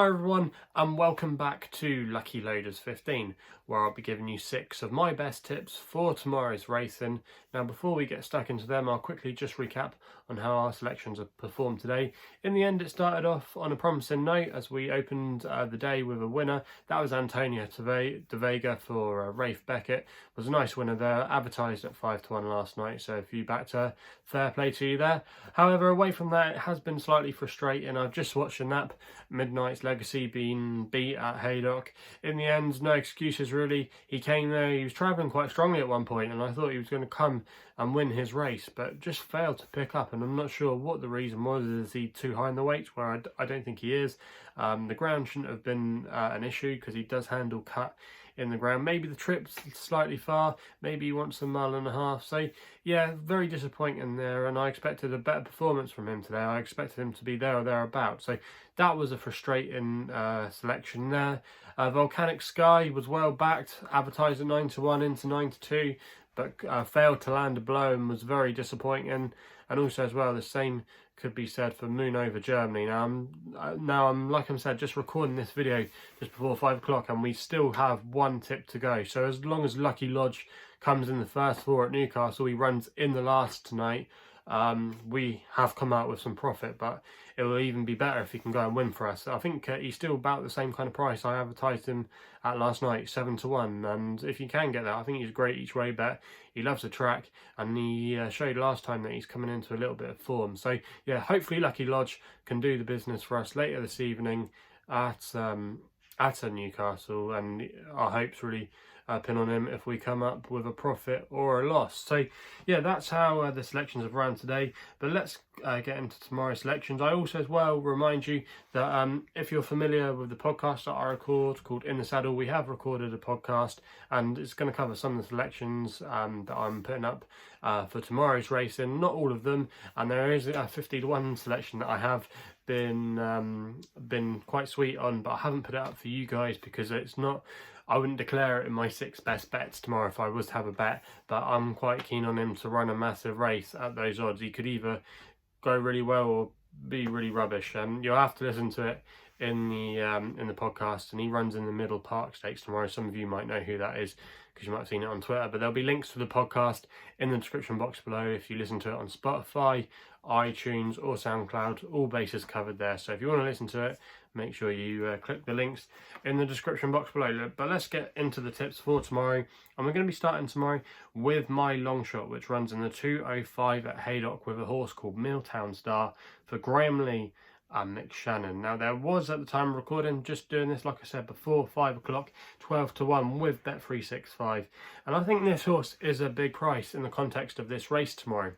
everyone, and welcome back to Lucky Loaders 15, where I'll be giving you 6 of my best tips for tomorrow's racing. Now before we get stuck into them, I'll quickly just recap on how our selections have performed today. In the end, it started off on a promising note as we opened the day with a winner. That was Antonia De Vega for Rafe Beckett. It was a nice winner there, advertised at 5-1 last night, so if you backed her, fair play to you there. However, away from that, it has been slightly frustrating. I've just watched a nap. Midnight's Legacy being beat at Haydock. In the end, no excuses really. He came there, he was travelling quite strongly at one point, and I thought he was going to come and win his race, but just failed to pick up, and I'm not sure what the reason was. Is he too high in the weights? Where I don't think he is. The ground shouldn't have been an issue because he does handle cut in the ground. Maybe the trip's slightly far, maybe he wants a mile and a half. So yeah, very disappointing there, and I expected a better performance from him today. I expected him to be there or thereabouts. So that was a frustrating selection there. Volcanic Sky was well backed, advertised at 9-1 into 9-2, but failed to land a blow and was very disappointing. And also as well, the same could be said for Moon over Germany. Now I'm like I said, just recording this video just before 5 o'clock, and we still have one tip to go. So as long as Lucky Lodge comes in the first 4 at Newcastle, he runs in the last tonight, we have come out with some profit, but it will even be better if he can go and win for us. I think he's still about the same kind of price I advertised him at last night, 7-1, and if you can get that, I think he's a great each way bet. He loves the track, and he showed last time that he's coming into a little bit of form. So yeah, hopefully Lucky Lodge can do the business for us later this evening at Newcastle, and our hopes really pin on him if we come up with a profit or a loss. So yeah, that's how the selections have run today, but let's get into tomorrow's selections. I also as well remind you that if you're familiar with the podcast that I record called In the Saddle, we have recorded a podcast, and it's going to cover some of the selections that I'm putting up for tomorrow's racing. Not all of them, and there is a 50-1 selection that I have been quite sweet on, but I haven't put it up for you guys because it's not, I wouldn't declare it in my 6 best bets tomorrow if I was to have a bet, but I'm quite keen on him to run a massive race at those odds. He could either go really well or be really rubbish. You'll have to listen to it in the podcast, and he runs in the Middle Park Stakes tomorrow. Some of you might know who that is because you might have seen it on Twitter, but there'll be links to the podcast in the description box below if you listen to it on Spotify, iTunes or SoundCloud. All bases covered there, so if you want to listen to it, make sure you click the links in the description box below. But let's get into the tips for tomorrow, and we're going to be starting tomorrow with my Longshot, which runs in the 2:05 at Haydock with a horse called Milltown Star for Graham Lee and Nick Shannon. Now there was, at the time of recording, just doing this like I said before 5 o'clock, 12-1 with Bet365, and I think this horse is a big price in the context of this race tomorrow.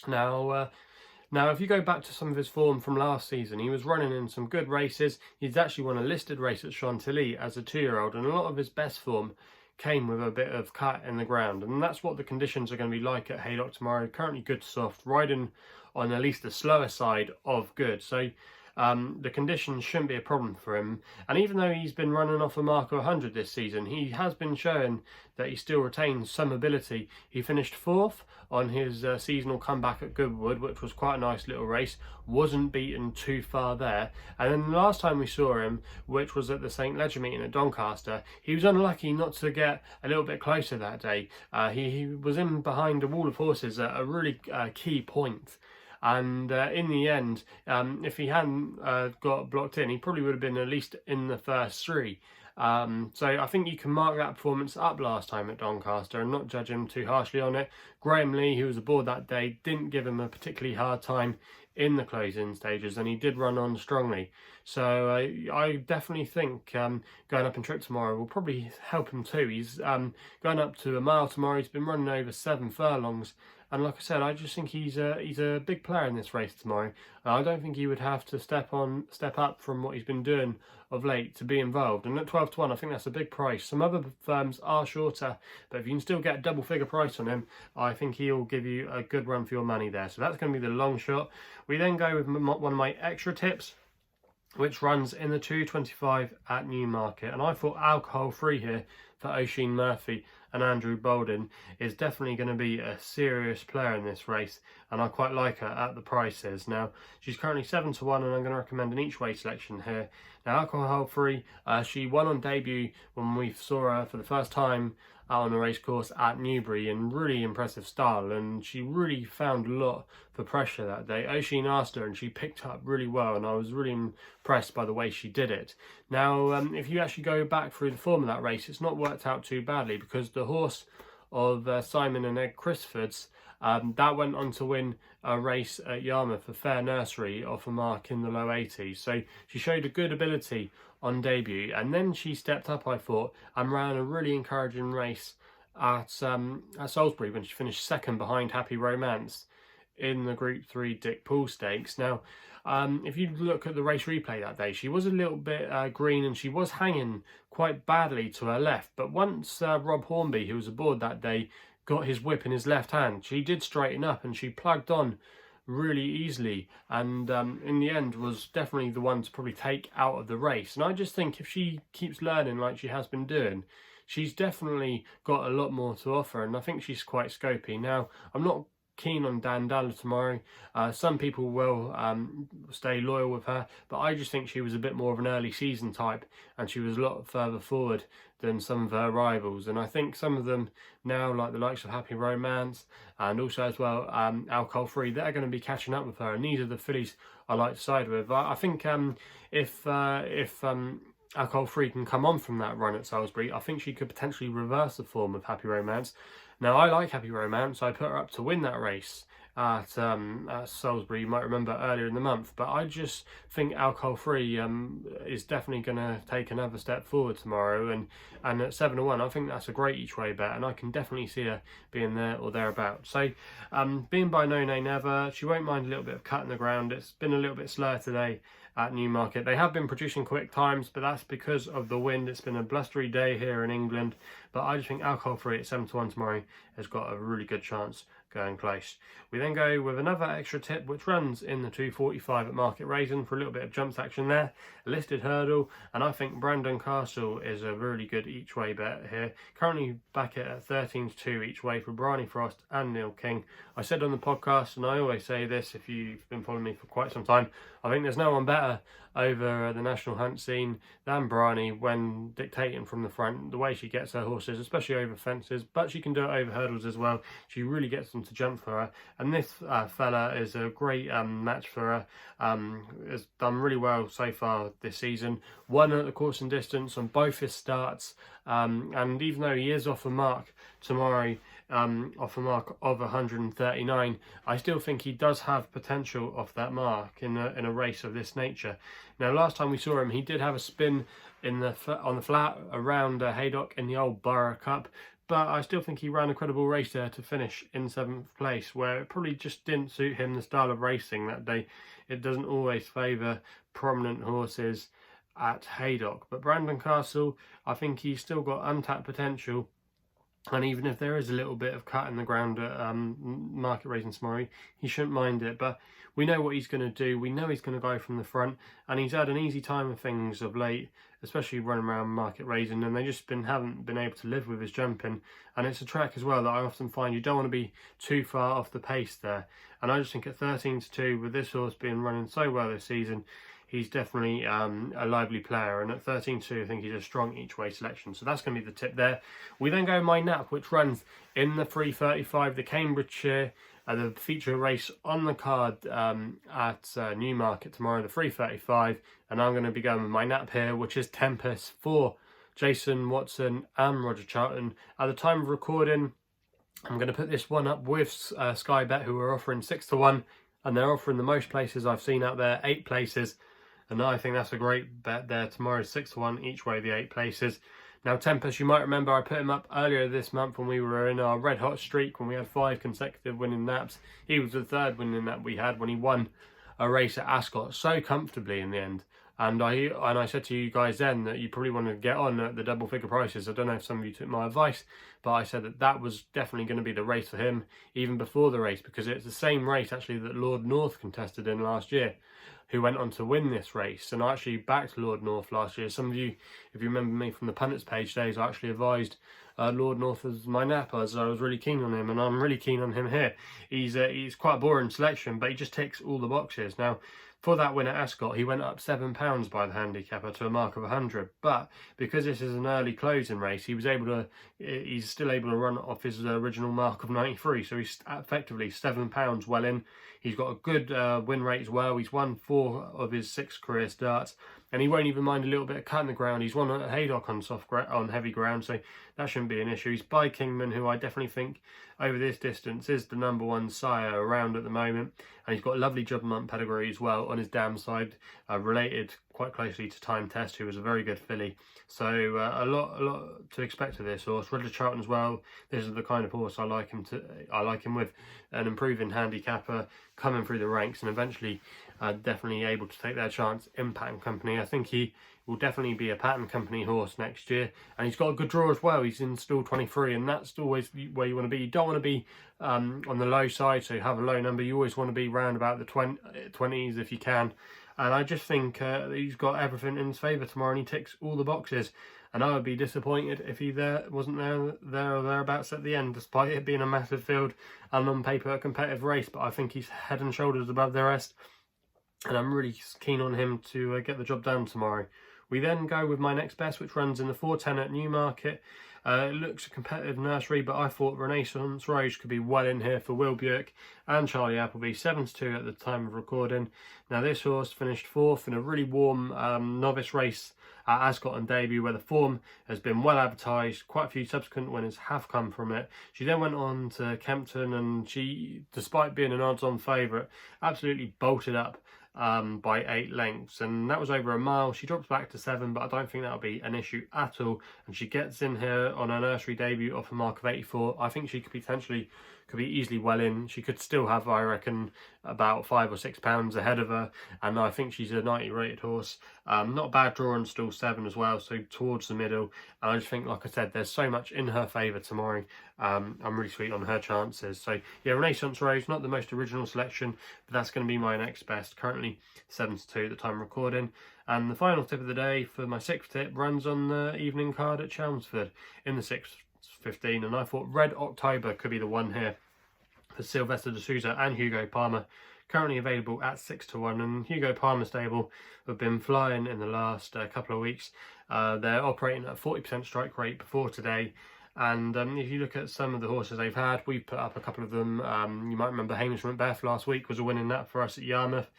Now, if you go back to some of his form from last season, he was running in some good races. He's actually won a listed race at Chantilly as a 2-year-old, and a lot of his best form came with a bit of cut in the ground, and that's what the conditions are going to be like at Haydock tomorrow. Currently good to soft, riding on at least the slower side of good, so the conditions shouldn't be a problem for him. And even though he's been running off a mark of 100 this season, he has been showing that he still retains some ability. He finished 4th on his seasonal comeback at Goodwood, which was quite a nice little race, wasn't beaten too far there. And then the last time we saw him, which was at the St Leger meeting at Doncaster, he was unlucky not to get a little bit closer that day. He was in behind a wall of horses at a really key point. And in the end, if he hadn't got blocked in, he probably would have been at least in the first 3. So I think you can mark that performance up last time at Doncaster and not judge him too harshly on it. Graham Lee, who was aboard that day, didn't give him a particularly hard time in the closing stages, and he did run on strongly. So I definitely think going up in trip tomorrow will probably help him too. He's going up to a mile tomorrow. He's been running over 7 furlongs. And like I said, I just think he's a big player in this race tomorrow. I don't think he would have to step up from what he's been doing of late to be involved. And at 12-1, I think that's a big price. Some other firms are shorter, but if you can still get a double figure price on him, I think he'll give you a good run for your money there. So that's going to be the long shot. We then go with one of my extra tips, which runs in the 2:25 at Newmarket. And I thought alcohol free here for Oisin Murphy and Andrew Bolden is definitely going to be a serious player in this race, and I quite like her at the prices. Now, she's currently 7-1, and I'm going to recommend an each way selection here. Now, alcohol free, she won on debut when we saw her for the first time out on the race course at Newbury in really impressive style, and she really found a lot for pressure that day. Oisin asked her and she picked up really well, and I was really impressed by the way she did it. Now, if you actually go back through the form of that race, it's not worked out too badly, because the horse of Simon and Ed Crisford's, that went on to win a race at Yarmouth for Fair Nursery off a mark in the low 80s. So she showed a good ability on debut, and then she stepped up, I thought, and ran a really encouraging race at Salisbury when she finished second behind Happy Romance in the Group 3 Dick Pool Stakes. Now, if you look at the race replay that day, she was a little bit green, and she was hanging quite badly to her left. But once Rob Hornby, who was aboard that day, got his whip in his left hand, she did straighten up and she plugged on really easily, and in the end was definitely the one to probably take out of the race. And I just think if she keeps learning like she has been doing, she's definitely got a lot more to offer, and I think she's quite scopy. Now, I'm not keen on Dan Dalla tomorrow. Some people will stay loyal with her, but I just think she was a bit more of an early season type, and she was a lot further forward than some of her rivals. And I think some of them now, like the likes of Happy Romance and also as well Alcohol Free, they're going to be catching up with her, and these are the fillies I like to side with. I think if Alcohol Free can come on from that run at Salisbury, I think she could potentially reverse the form of Happy Romance. Now, I like Happy Romance. I put her up to win that race at Salisbury, you might remember, earlier in the month. But I just think Alcohol Free is definitely going to take another step forward tomorrow. And at 7-1, I think that's a great each way bet, and I can definitely see her being there or thereabouts. So, being by No Nay Never, she won't mind a little bit of cut in the ground. It's been a little bit slower today at Newmarket. They have been producing quick times, but that's because of the wind. It's been a blustery day here in England, but I just think Alcohol Free at 7-1 tomorrow has got a really good chance going close. We then go with another extra tip, which runs in the 2:45 at Market Rasen for a little bit of jumps action there. A listed hurdle, and I think Brandon Castle is a really good each way bet here. Currently back at 13-2 each way for Bryony Frost and Neil King. I said on the podcast, and I always say this if you've been following me for quite some time, I think there's no one better over the national hunt scene than Bryony when dictating from the front. The way she gets her horses, especially over fences, but she can do it over hurdles as well. She really gets them to jump for her, and this fella is a great match for her. Has done really well so far this season. Won at the course and distance on both his starts, and even though he is off a mark tomorrow, off a mark of 139, I still think he does have potential off that mark in a race of this nature. Now, last time we saw him, he did have a spin on the flat around Haydock in the old Borough Cup, but I still think he ran a credible race there to finish in 7th place, where it probably just didn't suit him, the style of racing that day. It doesn't always favour prominent horses at Haydock. But Brandon Castle, I think he's still got untapped potential. And even if there is a little bit of cut in the ground at Market Rasen tomorrow, he shouldn't mind it. But we know what he's going to do. We know he's going to go from the front. And he's had an easy time of things of late, especially running around Market Rasen. And they just haven't been able to live with his jumping. And it's a track as well that I often find you don't want to be too far off the pace there. And I just think at 13-2, with this horse being running so well this season, he's definitely a lively player, and at 13-2 I think he's a strong each way selection. So that's going to be the tip there. We then go My Nap, which runs in the 3:35, the Cambridgeshire, the feature race on the card at Newmarket tomorrow, the 3:35, and I'm going to be going with My Nap here, which is Tempest for Jason Watson and Roger Charlton. At the time of recording, I'm going to put this one up with Sky Bet, who are offering 6-1, and they're offering the most places I've seen out there, 8 places. And I think that's a great bet there. Tomorrow's 6-1 each way, the 8 places. Now, Tempus, you might remember I put him up earlier this month when we were in our red hot streak, when we had 5 consecutive winning naps. He was the 3rd winning nap we had when he won a race at Ascot so comfortably in the end. And I said to you guys then that you probably want to get on at the double figure prices. I don't know if some of you took my advice, but I said that that was definitely going to be the race for him even before the race, because it's the same race actually that Lord North contested in last year, who went on to win this race. And I actually backed Lord North last year. Some of you, if you remember me from the pundits page days, I actually advised Lord North as my napper, as I was really keen on him, and I'm really keen on him here. He's quite a boring selection, but he just ticks all the boxes. Now, for that win at Ascot, he went up £7 by the handicapper to a mark of 100. But because this is an early closing race, he's still able to run off his original mark of 93. So he's effectively £7 well in. He's got a good win rate as well. He's won 4 of his 6 career starts, and he won't even mind a little bit of cutting the ground. He's won at Haydock on heavy ground, so that shouldn't be an issue. He's by Kingman, who I definitely think over this distance is the #1 sire around at the moment, and he's got a lovely Jubbernaught pedigree as well on his dam side, related quite closely to Tempest, who was a very good filly. So a lot to expect of this horse. Roger Charlton as well. This is the kind of horse I like him with, an improving handicapper coming through the ranks, and eventually definitely able to take their chance in Pattern Company. I think he will definitely be a Pattern Company horse next year, and he's got a good draw as well. He's in stall 23, and that's always where you want to be. You don't want to be on the low side, so you have a low number. You always want to be round about the 20s if you can. And I just think he's got everything in his favour tomorrow, and he ticks all the boxes. And I would be disappointed if he wasn't there or thereabouts at the end, despite it being a massive field and on paper a competitive race. But I think he's head and shoulders above the rest, and I'm really keen on him to get the job done tomorrow. We then go with my next best, which runs in the 410 at Newmarket. It looks a competitive nursery, but I thought Renaissance Rose could be well in here for Will Buick and Charlie Appleby, 7-2 at the time of recording. Now, this horse finished 4th in a really warm novice race at Ascot on debut, where the form has been well advertised. Quite a few subsequent winners have come from it. She then went on to Kempton, and she, despite being an odds-on favourite, absolutely bolted up by 8 lengths, and that was over a mile. She drops back to 7, but I don't think that'll be an issue at all, and she gets in here on her nursery debut off a mark of 84. I think she could be easily well in. She could still have, I reckon, about £5 or £6 ahead of her, and I think she's a 90 rated horse. Not a bad draw in stall 7 as well, so towards the middle. And I just think, like I said, there's so much in her favour tomorrow. I'm really sweet on her chances. So yeah, Renaissance Rose, not the most original selection, but that's going to be my next best. Currently 7-2 at the time of recording. And the final tip of the day for my 6th tip runs on the evening card at Chelmsford in the 6:15, and I thought Red October could be the one here for Sylvester de Souza and Hugo Palmer. Currently available at 6-1, and Hugo Palmer stable have been flying in the last couple of weeks. They're operating at a 40% strike rate before today, and if you look at some of the horses they've had, we've put up a couple of them. You might remember Hamish Macbeth last week was a win in that for us at Yarmouth.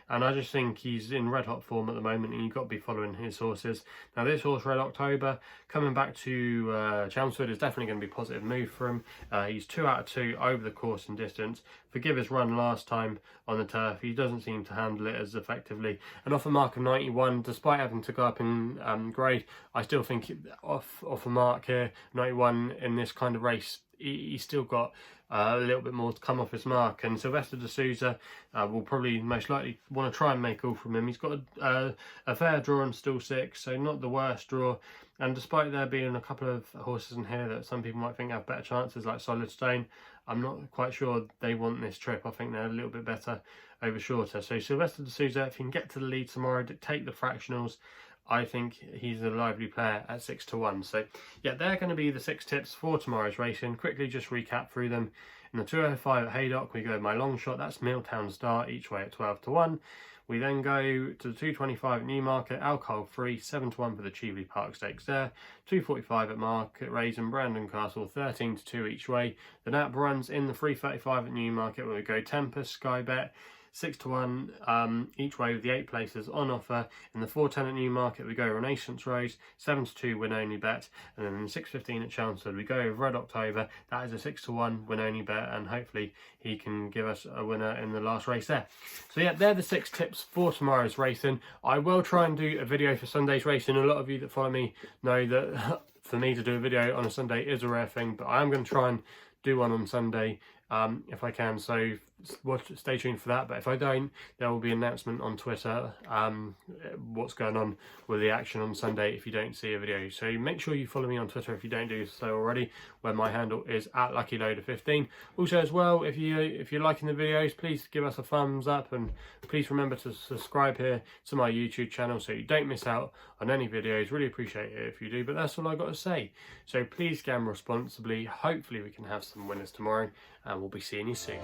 And I just think he's in red hot form at the moment, and you've got to be following his horses. Now, this horse, Red October, coming back to Chelmsford, is definitely going to be a positive move for him. He's 2 out of 2 over the course and distance. Forgive his run last time on the turf, he doesn't seem to handle it as effectively. And off a mark of 91, despite having to go up in grade, I still think off a mark here, 91 in this kind of race, he's still got a little bit more to come off his mark, and Sylvester de Souza will probably most likely want to try and make all from him. He's got a fair draw in stall 6, so not the worst draw, and despite there being a couple of horses in here that some people might think have better chances, like Solid Stone, I'm not quite sure they want this trip. I think they're a little bit better over shorter. So Sylvester de Souza, if you can get to the lead tomorrow, dictate the fractionals, I think he's a lively player at 6-1. So yeah, they're going to be the 6 tips for tomorrow's racing. Quickly just recap through them. In the 205 at Haydock, we go my Longshot, that's Milltown Star, each way at 12-1. We then go to the 225 at Newmarket, alcohol free, 7-1 for the Cheveley Park Stakes there. 245 at Market Rasen, Brandon Castle, 13-2 each way. The nap runs in the 335 at Newmarket, where we go Tempus, Sky Bet, 6-1 each way with the 8 places on offer. In the 410 at Newmarket, we go Renaissance Rose, 7-2 win only bet, and then in 6:15 at Chelmsford, we go with Red October. That is a 6-1 win only bet, and hopefully he can give us a winner in the last race there. So yeah, they're the 6 tips for tomorrow's racing. I will try and do a video for Sunday's racing. A lot of you that follow me know that for me to do a video on a Sunday is a rare thing, but I am going to try and do one on Sunday if I can. So stay tuned for that. But if I don't, there will be an announcement on Twitter what's going on with the action on Sunday if you don't see a video. So make sure you follow me on Twitter if you don't do so already, where my handle is @LuckyLoader15. Also as well, if you're liking the videos, please give us a thumbs up, and please remember to subscribe here to my YouTube channel so you don't miss out on any videos. Really appreciate it if you do. But that's all I got to say. So please gamble responsibly. Hopefully we can have some winners tomorrow, and we'll be seeing you soon.